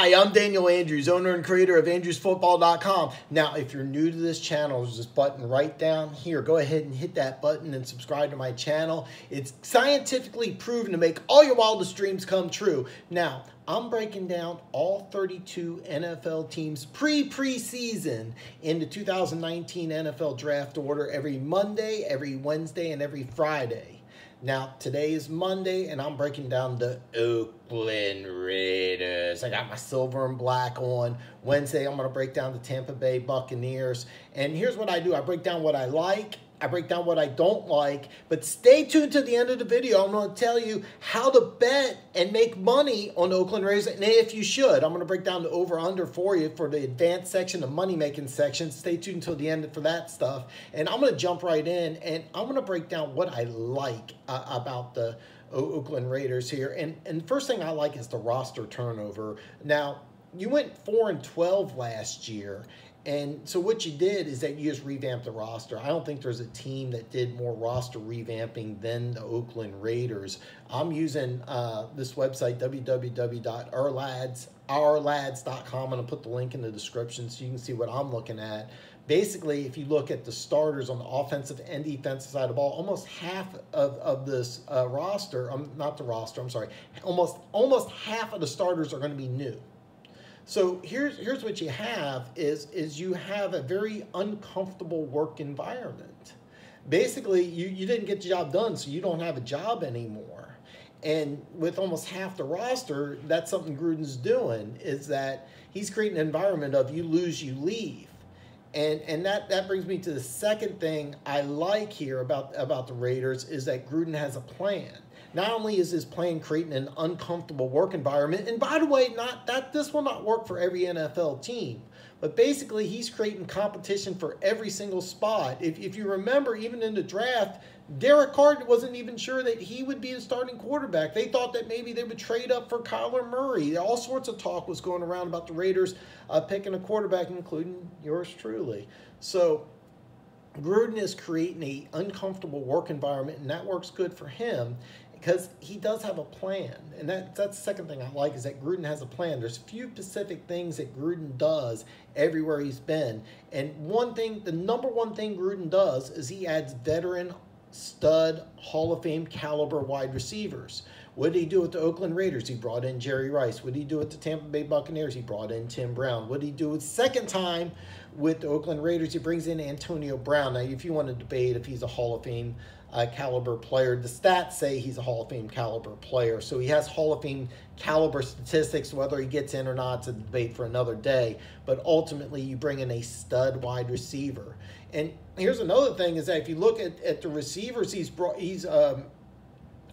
Hi, I'm Daniel Andrews, owner and creator of AndrewsFootball.com. Now, if you're new to this channel, there's this button right down here. Go ahead and hit that button and subscribe to my channel. It's scientifically proven to make all your wildest dreams come true. Now, I'm breaking down all 32 NFL teams preseason in the 2019 NFL draft order every Monday, every Wednesday, and every Friday. Now, today is Monday, and I'm breaking down the Oakland Raiders. I got my silver and black on. Wednesday, I'm going to break down the Tampa Bay Buccaneers. And here's what I do. I break down what I like. I break down what I don't like. But stay tuned to the end of the video. I'm going to tell you how to bet and make money on the Oakland Raiders, and if you should. I'm going to break down the over-under for you for the advanced section, the money-making section. Stay tuned until the end for that stuff. And I'm going to jump right in, and I'm going to break down what I like about the Oakland Raiders here. And the first thing I like is the roster turnover. Now, you went 4-12 last year. And so what you did is that you just revamped the roster. I don't think there's a team that did more roster revamping than the Oakland Raiders. I'm using this website, www.ourlads.com. I'm going to put the link in the description so you can see what I'm looking at. Basically, if you look at the starters on the offensive and defensive side of the ball, almost half of this roster, not the roster, I'm sorry, almost half of the starters are going to be new. So here's what you have is you have a very uncomfortable work environment. Basically, you didn't get the job done, so you don't have a job anymore. And with almost half the roster, that's something Gruden's doing, is that he's creating an environment of you lose, you leave. And that brings me to the second thing I like here about the Raiders is that Gruden has a plan. Not only is his plan creating an uncomfortable work environment, and by the way, this will not work for every NFL team, but basically he's creating competition for every single spot. If you remember, even in the draft, Derek Carr wasn't even sure that he would be the starting quarterback. They thought that maybe they would trade up for Kyler Murray. All sorts of talk was going around about the Raiders picking a quarterback, including yours truly. So Gruden is creating an uncomfortable work environment, and that works good for him because he does have a plan. And that's the second thing I like, is that Gruden has a plan. There's few specific things that Gruden does everywhere he's been. And the number one thing Gruden does is he adds veteran, stud, Hall of Fame caliber wide receivers. What did he do with the Oakland Raiders? He brought in Jerry Rice. What did he do with the Tampa Bay Buccaneers? He brought in Tim Brown. What did he do with second time with the Oakland Raiders? He brings in Antonio Brown. Now, if you want to debate if he's a Hall of Fame caliber player, the stats say he's a Hall of Fame caliber player. So he has Hall of Fame caliber statistics. Whether he gets in or not, it's a debate for another day. But ultimately, you bring in a stud wide receiver. And here's another thing, is that if you look at the receivers, it's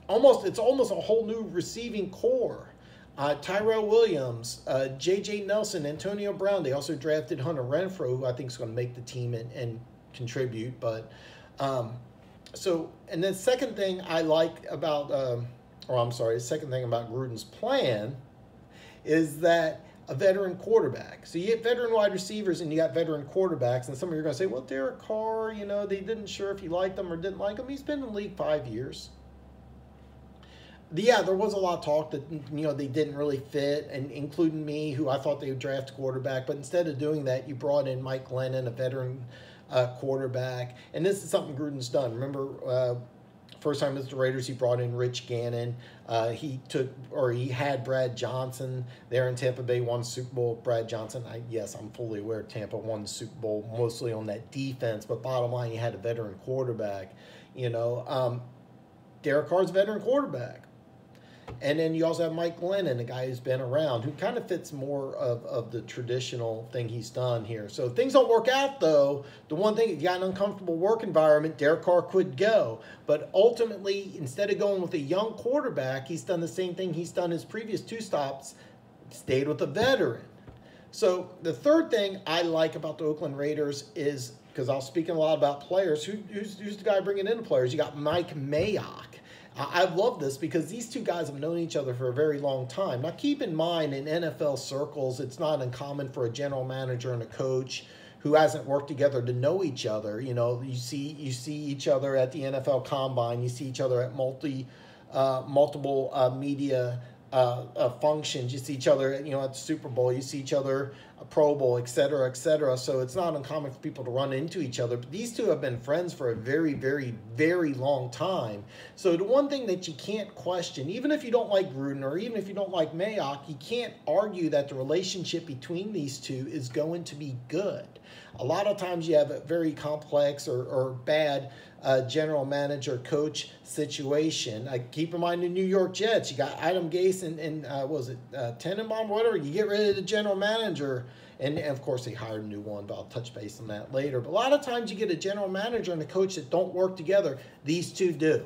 almost a whole new receiving core. Tyrell Williams, J.J. Nelson, Antonio Brown. They also drafted Hunter Renfrow, who I think is going to make the team and contribute. But and the second thing I like about, the second thing about Gruden's plan is that a veteran quarterback. So you get veteran wide receivers and you got veteran quarterbacks, and some of you are going to say, well, Derek Carr, they didn't sure if he liked him or didn't like him. He's been in the league 5 years. Yeah, there was a lot of talk that, they didn't really fit, and including me, who I thought they would draft a quarterback. But instead of doing that, you brought in Mike Glennon, a veteran quarterback. And this is something Gruden's done. Remember, first time with the Raiders, he brought in Rich Gannon. He had Brad Johnson there in Tampa Bay, won the Super Bowl. Brad Johnson, yes, I'm fully aware Tampa won the Super Bowl mostly on that defense, but bottom line, you had a veteran quarterback. Derek Carr's a veteran quarterback. And then you also have Mike Glennon, a guy who's been around, who kind of fits more of the traditional thing he's done here. So if things don't work out, though, the one thing, if you got an uncomfortable work environment, Derek Carr could go. But ultimately, instead of going with a young quarterback, he's done the same thing he's done his previous two stops, stayed with a veteran. So the third thing I like about the Oakland Raiders is, because I was speaking a lot about players, who's the guy bringing in the players? You got Mike Mayock. I love this because these two guys have known each other for a very long time. Now, keep in mind, in NFL circles, it's not uncommon for a general manager and a coach who hasn't worked together to know each other. You see each other at the NFL Combine. You see each other at multiple media functions. You see each other, at the Super Bowl. You see each other a Pro Bowl, et cetera, et cetera. So it's not uncommon for people to run into each other. But these two have been friends for a very, very, very long time. So the one thing that you can't question, even if you don't like Gruden or even if you don't like Mayock, you can't argue that the relationship between these two is going to be good. A lot of times you have a very complex or bad general manager coach situation. Keep in mind the New York Jets, you got Adam Gase and Tenenbaum, whatever. You get rid of the general manager, and of course they hired a new one, but I'll touch base on that later. But a lot of times you get a general manager and a coach that don't work together. These two do.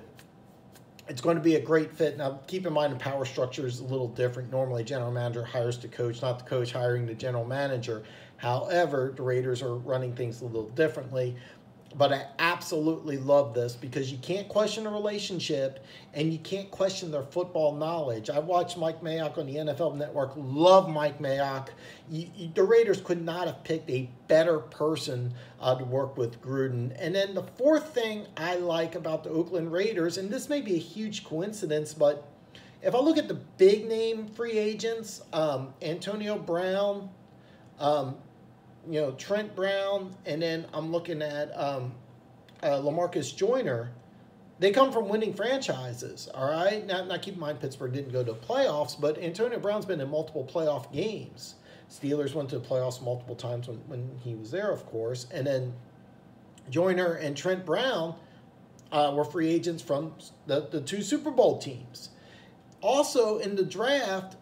It's going to be a great fit. Now, keep in mind the power structure is a little different. Normally, general manager hires the coach, not the coach hiring the general manager. However, the Raiders are running things a little differently. But I absolutely love this because you can't question the relationship and you can't question their football knowledge. I watched Mike Mayock on the NFL Network. Love Mike Mayock. The Raiders could not have picked a better person to work with Gruden. And then the fourth thing I like about the Oakland Raiders, and this may be a huge coincidence, but if I look at the big name free agents, Antonio Brown, Trent Brown, and then I'm looking at LaMarcus Joyner. They come from winning franchises, all right? Now keep in mind, Pittsburgh didn't go to playoffs, but Antonio Brown's been in multiple playoff games. Steelers went to the playoffs multiple times when he was there, of course. And then Joyner and Trent Brown were free agents from the two Super Bowl teams. Also, in the draft,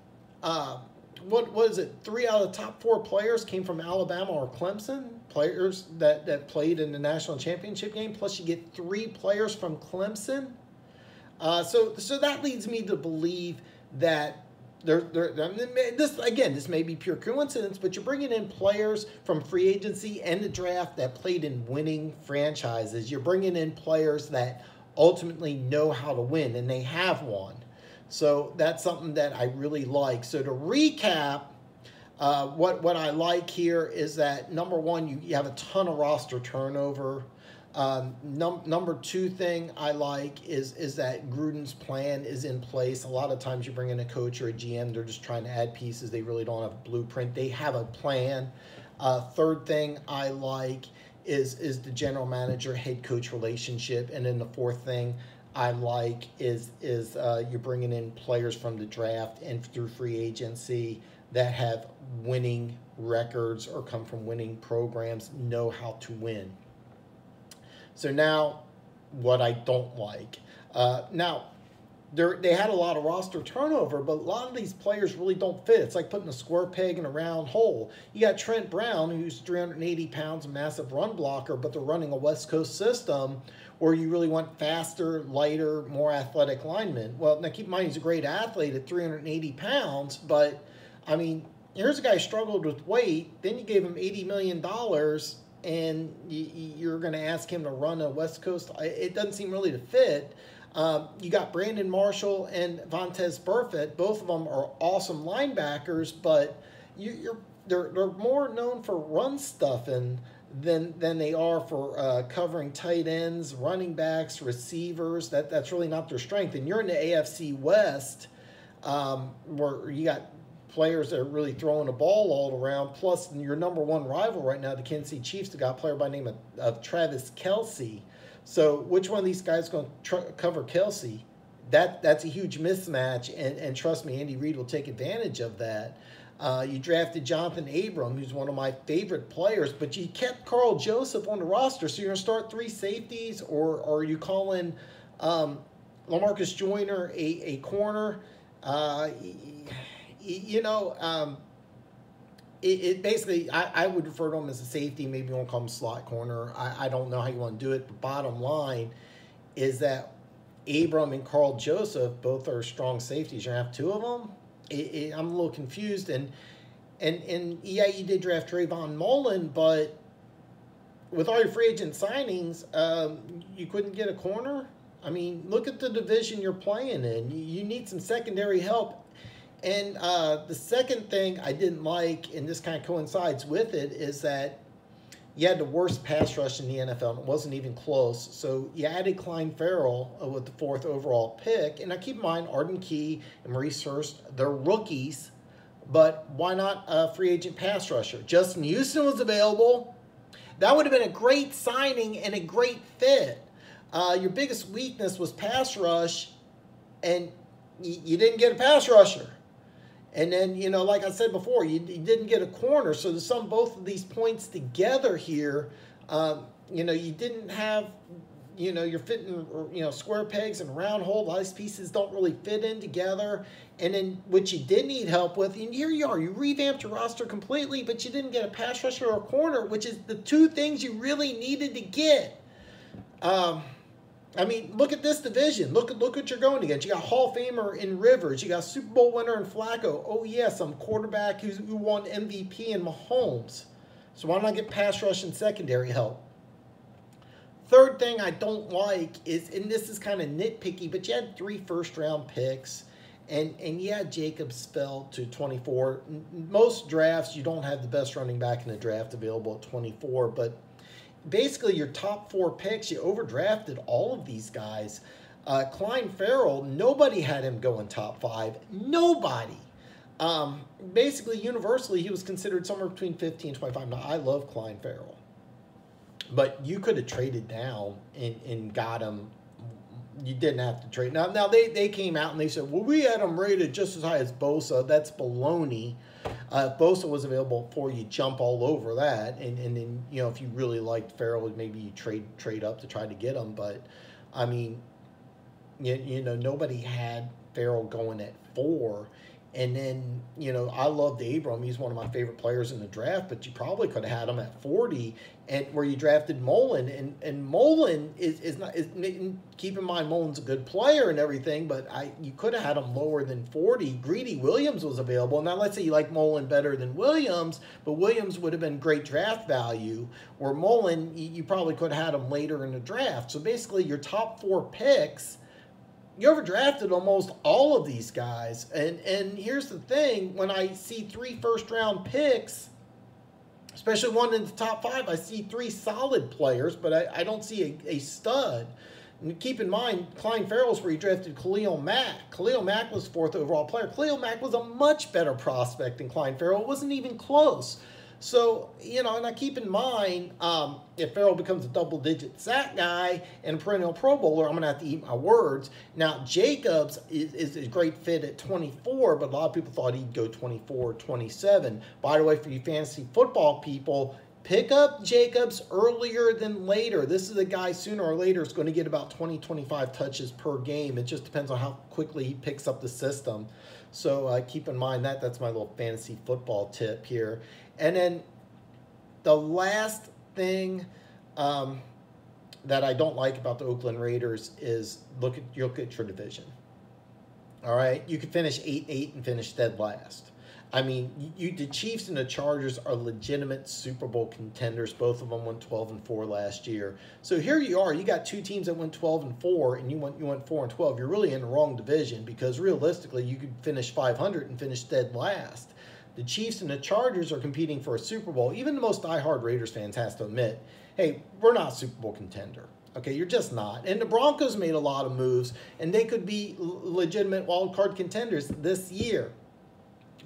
what is it? 3 out of the top 4 players came from Alabama or Clemson, players that played in the national championship game. Plus, you get 3 players from Clemson. So that leads me to believe that this may be pure coincidence, but you're bringing in players from free agency and the draft that played in winning franchises. You're bringing in players that ultimately know how to win, and they have won. So that's something that I really like. So to recap, what I like here is that, number one, you have a ton of roster turnover. Number 2 thing I like is that Gruden's plan is in place. A lot of times you bring in a coach or a GM, they're just trying to add pieces. They really don't have a blueprint. They have a plan. Third thing I like is the general manager head coach relationship. And then the fourth thing I like is you're bringing in players from the draft and through free agency that have winning records or come from winning programs, know how to win. So now, what I don't like. They had a lot of roster turnover, but a lot of these players really don't fit. It's like putting a square peg in a round hole. You got Trent Brown, who's 380 pounds, a massive run blocker, but they're running a West Coast system where you really want faster, lighter, more athletic linemen. Well, now keep in mind, he's a great athlete at 380 pounds, but, I mean, here's a guy who struggled with weight, then you gave him $80 million, and you're going to ask him to run a West Coast. It doesn't seem really to fit. You got Brandon Marshall and Vontaze Burfict. Both of them are awesome linebackers, but they're more known for run stuffing than they are for covering tight ends, running backs, receivers. That's really not their strength. And you're in the AFC West, where you got players that are really throwing the ball all around. Plus, your number one rival right now, the Kansas City Chiefs, they got a player by the name of Travis Kelce. So which one of these guys is going to cover Kelce? That's a huge mismatch, and trust me, Andy Reid will take advantage of that. You drafted Jonathan Abram, who's one of my favorite players, but you kept Carl Joseph on the roster. So you're going to start 3 safeties, or are you calling LaMarcus Joyner a corner? It basically, I would refer to him as a safety. Maybe you want to call him slot corner. I don't know how you want to do it. But bottom line is that Abram and Carl Joseph both are strong safeties. You're going to have 2 of them? I'm a little confused. And yeah, you did draft Trayvon Mullen, but with all your free agent signings, you couldn't get a corner? I mean, look at the division you're playing in. You need some secondary help. And the second thing I didn't like, and this kind of coincides with it, is that you had the worst pass rush in the NFL, and it wasn't even close. So you added Clyde Farrell with the 4th overall pick. And now keep in mind, Arden Key and Maurice Hurst, they're rookies, but why not a free agent pass rusher? Justin Houston was available. That would have been a great signing and a great fit. Your biggest weakness was pass rush, and you didn't get a pass rusher. And then, like I said before, you didn't get a corner. So to sum both of these points together here, you didn't have, you're fitting, square pegs and round hole. A lot of these pieces don't really fit in together. And then what you did need help with, and here you are, you revamped your roster completely, but you didn't get a pass rusher or a corner, which is the two things you really needed to get. Look at this division. Look what you're going against. You got Hall of Famer in Rivers. You got Super Bowl winner in Flacco. Oh, yeah, some quarterback who won MVP in Mahomes. So why not get pass rush and secondary help? Third thing I don't like is, and this is kind of nitpicky, but you had 3 first-round picks, and yeah, Jacobs fell to 24. Most drafts, you don't have the best running back in the draft available at 24, but basically your top 4 picks, you overdrafted all of these guys. Clyde Farrell, nobody had him going top 5. Nobody. Basically, universally, he was considered somewhere between 50 and 25. Now, I love Clyde Farrell, but you could have traded down and got him. You didn't have to trade. Now they came out and they said, well, we had him rated just as high as Bosa. That's baloney. If Bosa was available for you, jump all over that. And then, if you really liked Farrell, maybe you trade up to try to get him. But, nobody had Farrell going at 4. And then, I loved Abram. He's one of my favorite players in the draft, but you probably could have had him at 40, and where you drafted Mullen. And Mullen is not, keep in mind, Mullen's a good player and everything, but you could have had him lower than 40. Greedy Williams was available. Now, let's say you like Mullen better than Williams, but Williams would have been great draft value, where Mullen, you probably could have had him later in the draft. So basically, your top 4 picks, you overdrafted almost all of these guys. And here's the thing, when I see 3 first-round picks, especially one in the top 5, I see 3 solid players, but I don't see a stud. And keep in mind, Clyde Farrell's where you drafted Khalil Mack. Khalil Mack was 4th overall player. Khalil Mack was a much better prospect than Clyde Farrell. It wasn't even close. So, and I keep in mind, if Farrell becomes a double-digit sack guy and a perennial Pro Bowler, I'm going to have to eat my words. Now, Jacobs is a great fit at 24, but a lot of people thought he'd go 24, 27. By the way, for you fantasy football people, pick up Jacobs earlier than later. This is a guy sooner or later is going to get about 20, 25 touches per game. It just depends on how quickly he picks up the system. So keep in mind that. That's my little fantasy football tip here. And then the last thing that I don't like about the Oakland Raiders is look at your division. All right, you could finish 8-8 and finish dead last. The Chiefs and the Chargers are legitimate Super Bowl contenders. Both of them went 12-4 last year. So here you are. You got 2 teams that went 12-4, and you went 4-12. You're really in the wrong division, because realistically, you could finish 500 and finish dead last. The Chiefs and the Chargers are competing for a Super Bowl. Even the most diehard Raiders fans has to admit, hey, we're not a Super Bowl contender. Okay, you're just not. And the Broncos made a lot of moves, and they could be legitimate wild card contenders this year.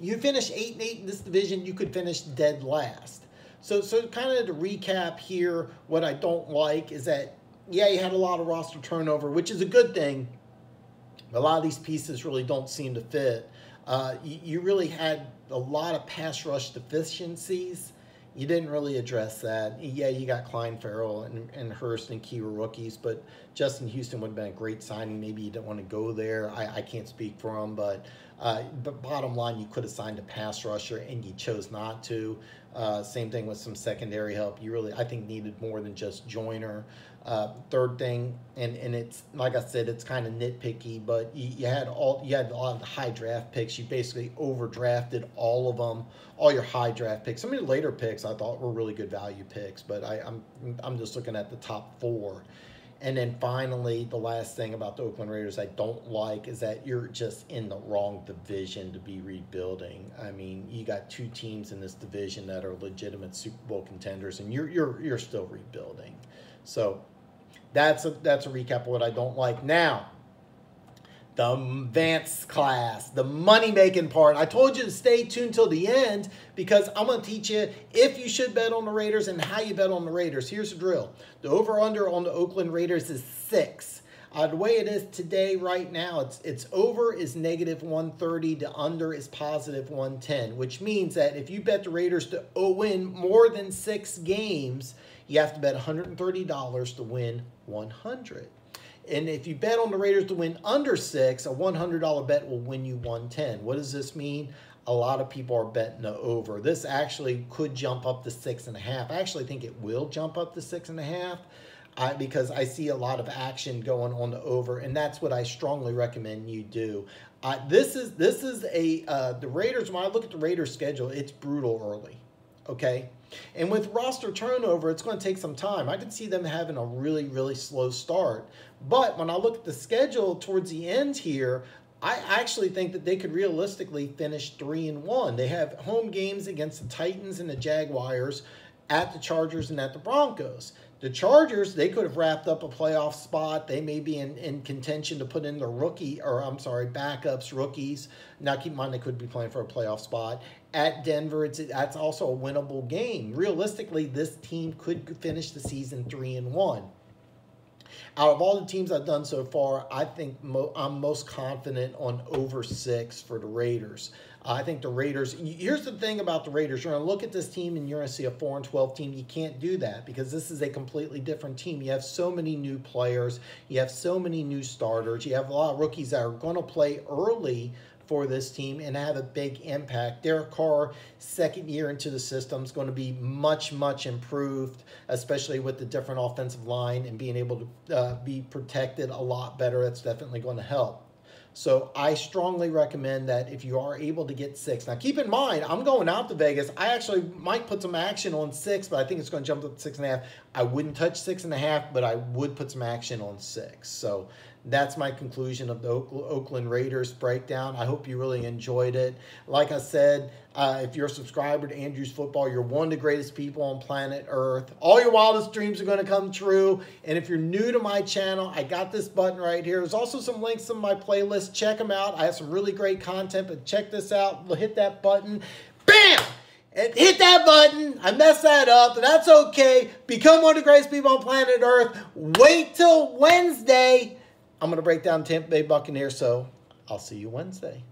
You finish 8-8 in this division, you could finish dead last. So kind of to recap here, what I don't like is that, yeah, you had a lot of roster turnover, which is a good thing. A lot of these pieces really don't seem to fit. You really had a lot of pass rush deficiencies. You didn't really address that. Yeah, you got Clyde Farrell and Hurst and Key were rookies, but Justin Houston would have been a great signing. Maybe you didn't want to go there. I can't speak for him, but bottom line, you could have signed a pass rusher and you chose not to. Same thing with some secondary help. You really, I think, needed more than just Joyner. Third thing, and it's like I said, it's kind of nitpicky, but you had a lot of the high draft picks. You basically overdrafted all of them, all your high draft picks. Some of the later picks I thought were really good value picks, but I'm just looking at the top 4. And then finally, the last thing about the Oakland Raiders I don't like is that you're just in the wrong division to be rebuilding. I mean, you got two teams in this division that are legitimate Super Bowl contenders, and you're still rebuilding. So that's a recap of what I don't like. Now, the advanced class, the money-making part. I told you to stay tuned till the end because I'm going to teach you if you should bet on the Raiders and how you bet on the Raiders. Here's the drill. The over-under on the Oakland Raiders is 6. The way it is today, right now, it's over is -130. The under is +110, which means that if you bet the Raiders to win more than 6 games, you have to bet $130 to win 100. And if you bet on the Raiders to win under 6, a $100 bet will win you 110. What does this mean? A lot of people are betting the over. This actually could jump up to 6.5. I actually think it will jump up to 6.5 because I see a lot of action going on the over, and that's what I strongly recommend you do. This is the Raiders. When I look at the Raiders' schedule, it's brutal early. Okay. And with roster turnover, it's going to take some time. I can see them having a really, really slow start. But when I look at the schedule towards the end here, I actually think that they could realistically finish 3-1. They have home games against the Titans and the Jaguars, at the Chargers and at the Broncos. The Chargers, they could have wrapped up a playoff spot. They may be in contention to put in the backups, rookies. Now, keep in mind, they could be playing for a playoff spot. At Denver, that's also a winnable game. Realistically, this team could finish the season 3-1. Out of all the teams I've done so far, I think I'm most confident on over 6 for the Raiders. I think the Raiders, here's the thing about the Raiders. You're going to look at this team and you're going to see a 4-12 team. You can't do that because this is a completely different team. You have so many new players. You have so many new starters. You have a lot of rookies that are going to play early for this team and have a big impact. Derek Carr, second year into the system, is going to be much, much improved, especially with the different offensive line and being able to be protected a lot better. That's definitely going to help. So I strongly recommend that if you are able to get 6. Now, keep in mind, I'm going out to Vegas. I actually might put some action on 6, but I think it's going to jump up to 6.5. I wouldn't touch 6.5, but I would put some action on 6. So that's my conclusion of the Oakland Raiders breakdown. I hope you really enjoyed it. Like I said, if you're a subscriber to Andrew's Football, you're one of the greatest people on planet Earth. All your wildest dreams are going to come true. And if you're new to my channel, I got this button right here. There's also some links in my playlist. Check them out. I have some really great content, but check this out. Hit that button. Bam! And hit that button. I messed that up, but that's okay. Become one of the greatest people on planet Earth. Wait till Wednesday. I'm going to break down Tampa Bay Buccaneers, so I'll see you Wednesday.